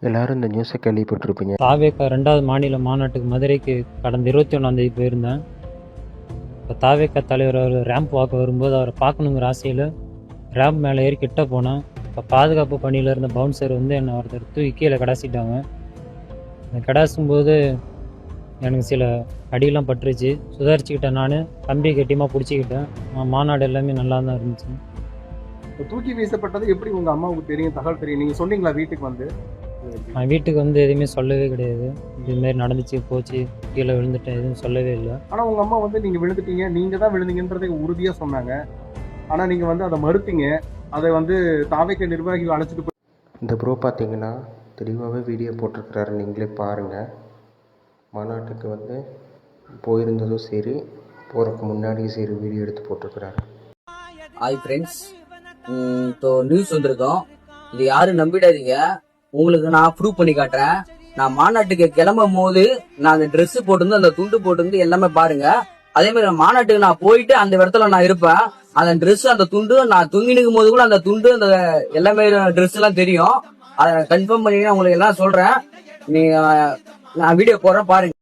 எல்லாரும் இந்த நியூஸை கேள்விப்பட்டிருப்பீங்க. தாவேக்கா 2வது மாநில மாநாட்டுக்கு மதுரைக்கு கடந்த 21 போயிருந்தேன். இப்போ தாவேக்கா தலைவர் அவர் ரேம்ப் வாக்க வரும்போது அவரை பார்க்கணுங்கிற ஆசையில் ரேம்ப் மேலே ஏறி கிட்ட போனேன். இப்போ பாதுகாப்பு பணியில் இருந்த பவுன்சர் என்னை ஒருத்தர் தூக்கி கீழே கடாசிட்டாங்க. கடாசும்போது எனக்கு சில அடியெல்லாம் பட்டுருச்சு. சுதாரிச்சுக்கிட்டேன், நான் கம்பி கட்டியமாக பிடிச்சிக்கிட்டேன். மாநாடு எல்லாமே நல்லா தான் இருந்துச்சு. தூக்கி வீசப்பட்டது எப்படி உங்க அம்மாவுக்கு தெரியும், தகவல் தெரியும்? நீங்க சொன்னீங்களா வீட்டுக்கு வந்து? நான் வீட்டுக்கு வந்து எதுவுமே சொல்லவே கிடையாது. இதுமாரி நடந்துச்சு போச்சு, கீழே விழுந்துட்டேன், எதுவும் சொல்லவே இல்லை. ஆனா உங்க அம்மா வந்து நீங்க விழுந்துட்டீங்க, நீங்க தான் விழுந்தீங்கன்றதை உறுதியா சொன்னாங்க. ஆனா நீங்க வந்து அதை மறுத்தீங்க. அதை வந்து தாவேக்கா நிர்வாகிகள் அழைச்சிட்டு போய் இந்த ப்ரோ பார்த்தீங்கன்னா தெளிவாகவே வீடியோ போட்டிருக்கிறாரு, நீங்களே பாருங்கள். மாநாட்டுக்கு வந்து போயிருந்ததும் சரி, போகிறதுக்கு முன்னாடியும் சரி வீடியோ எடுத்து போட்டிருக்கிறாரு. ஹாய் ஃப்ரெண்ட்ஸ், இப்போ நியூஸ் வந்திருக்கோம். இது யாரும் நம்பிடாதீங்க. உங்களுக்கு நான் ப்ரூவ் பண்ணி காட்டுறேன். நான் மாநாட்டுக்கு கிளம்பும் போது நான் அந்த ட்ரெஸ் போட்டிருந்து அந்த துண்டு போட்டிருந்து எல்லாமே பாருங்க. அதே மாதிரி மாநாட்டுக்கு நான் போயிட்டு அந்த இடத்துல நான் இருப்பேன். அந்த ட்ரெஸ் அந்த துண்டு நான் தூங்கி நிற்கும் போது கூட அந்த துண்டு அந்த எல்லாமே ட்ரெஸ் எல்லாம் தெரியும். அதை கன்ஃபார்ம் பண்ணி உங்களுக்கு எல்லாம் சொல்றேன். நீங்க நான் வீடியோ போடுறேன் பாருங்க.